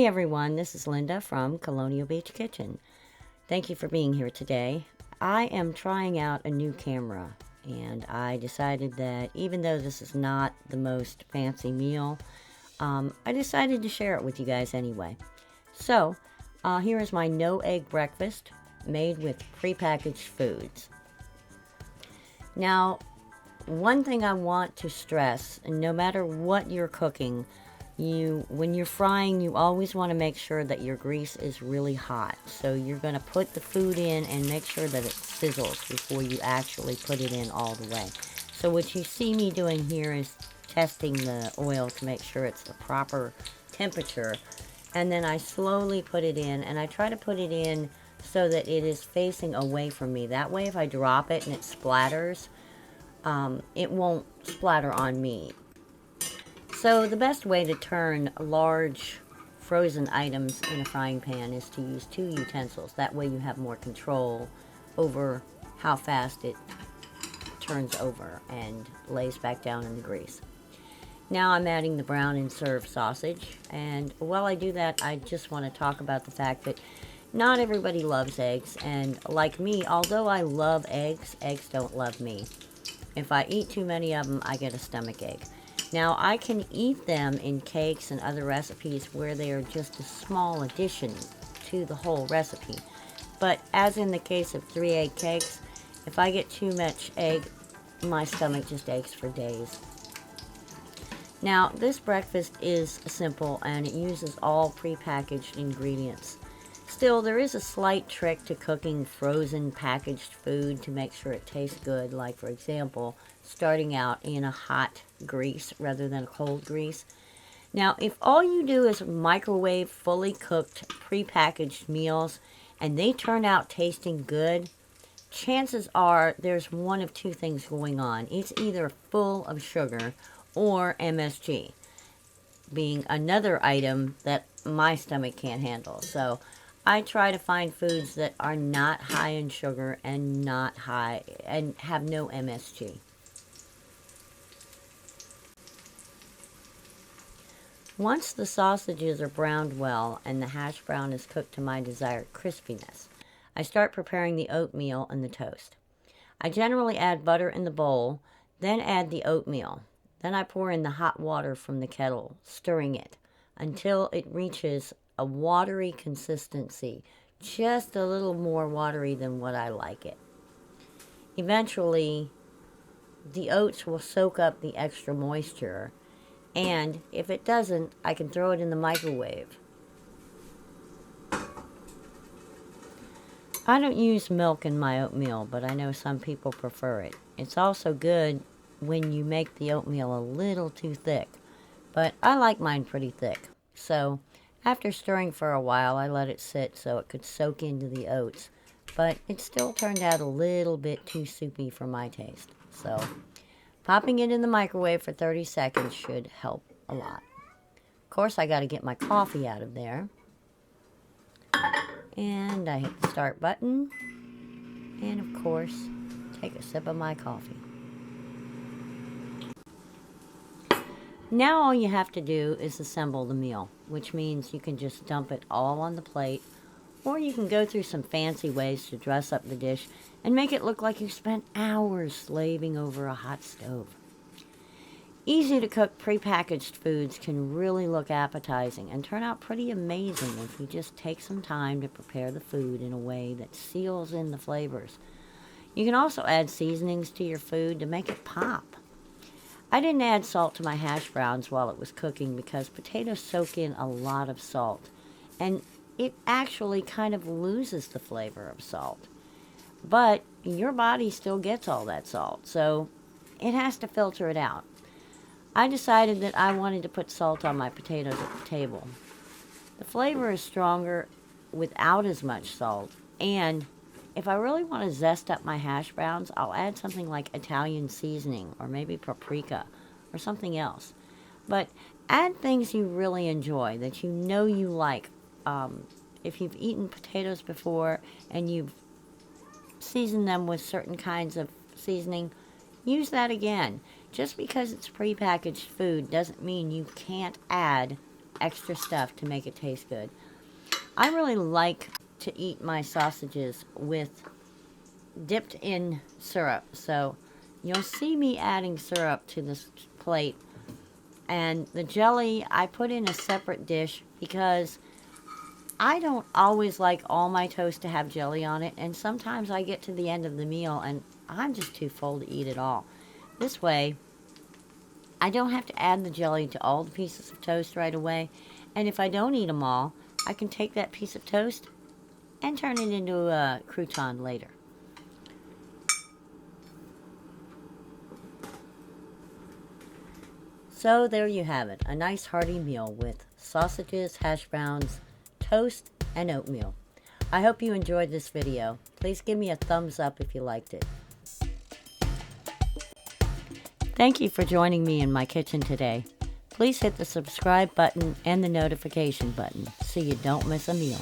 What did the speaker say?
Hey everyone, this is Linda from Colonial Beach Kitchen. Thank you for being here today. I am trying out a new camera, and I decided that even though this is not the most fancy meal, I decided to share it with you guys anyway. So, here is my no egg breakfast made with prepackaged foods. Now, one thing I want to stress, no matter what you're cooking, when you're frying, you always want to make sure that your grease is really hot. So you're going to put the food in and make sure that it sizzles before you actually put it in all the way. So what you see me doing here is testing the oil to make sure it's the proper temperature. And then I slowly put it in, and I try to put it in so that it is facing away from me. That way if I drop it and it splatters, it won't splatter on me. So the best way to turn large frozen items in a frying pan is to use two utensils. That way you have more control over how fast it turns over and lays back down in the grease. Now I'm adding the brown and serve sausage, and while I do that, I just want to talk about the fact that not everybody loves eggs, and like me, although I love eggs, eggs don't love me. If I eat too many of them, I get a stomach ache. Now, I can eat them in cakes and other recipes where they are just a small addition to the whole recipe. But as in the case of 3-egg cakes, if I get too much egg, my stomach just aches for days. Now, this breakfast is simple and it uses all prepackaged ingredients. Still, there is a slight trick to cooking frozen packaged food to make sure it tastes good, like for example, starting out in a hot grease rather than a cold grease. Now, if all you do is microwave fully cooked prepackaged meals and they turn out tasting good, chances are there's one of two things going on. It's either full of sugar or MSG, being another item that my stomach can't handle. So I try to find foods that are not high in sugar and not high and have no MSG. Once the sausages are browned well and the hash brown is cooked to my desired crispiness, I start preparing the oatmeal and the toast. I generally add butter in the bowl, then add the oatmeal. Then I pour in the hot water from the kettle, stirring it until it reaches a watery consistency, just a little more watery than what I like it. Eventually, the oats will soak up the extra moisture, and if it doesn't, I can throw it in the microwave. I don't use milk in my oatmeal, but I know some people prefer it. It's also good when you make the oatmeal a little too thick, but I like mine pretty thick. So after stirring for a while, I let it sit so it could soak into the oats, but it still turned out a little bit too soupy for my taste. So popping it in the microwave for 30 seconds should help a lot. Of course, I got to get my coffee out of there. And I hit the start button. And of course, take a sip of my coffee. Now all you have to do is assemble the meal, which means you can just dump it all on the plate, or you can go through some fancy ways to dress up the dish and make it look like you spent hours slaving over a hot stove. Easy to cook prepackaged foods can really look appetizing and turn out pretty amazing if you just take some time to prepare the food in a way that seals in the flavors. You can also add seasonings to your food to make it pop. I didn't add salt to my hash browns while it was cooking because potatoes soak in a lot of salt, and it actually kind of loses the flavor of salt. But your body still gets all that salt, so it has to filter it out. I decided that I wanted to put salt on my potatoes at the table. The flavor is stronger without as much salt, and if I really want to zest up my hash browns, I'll add something like Italian seasoning or maybe paprika or something else. But add things you really enjoy, that you know you like. If you've eaten potatoes before and you've seasoned them with certain kinds of seasoning, use that again. Just because it's prepackaged food doesn't mean you can't add extra stuff to make it taste good. I really like to eat my sausages with dipped in syrup. So you'll see me adding syrup to this plate. And the jelly I put in a separate dish because I don't always like all my toast to have jelly on it, and sometimes I get to the end of the meal and I'm just too full to eat it all. This way, I don't have to add the jelly to all the pieces of toast right away, and if I don't eat them all, I can take that piece of toast and turn it into a crouton later. So there you have it, a nice hearty meal with sausages, hash browns, toast, and oatmeal. I hope you enjoyed this video. Please give me a thumbs up if you liked it. Thank you for joining me in my kitchen today. Please hit the subscribe button and the notification button so you don't miss a meal.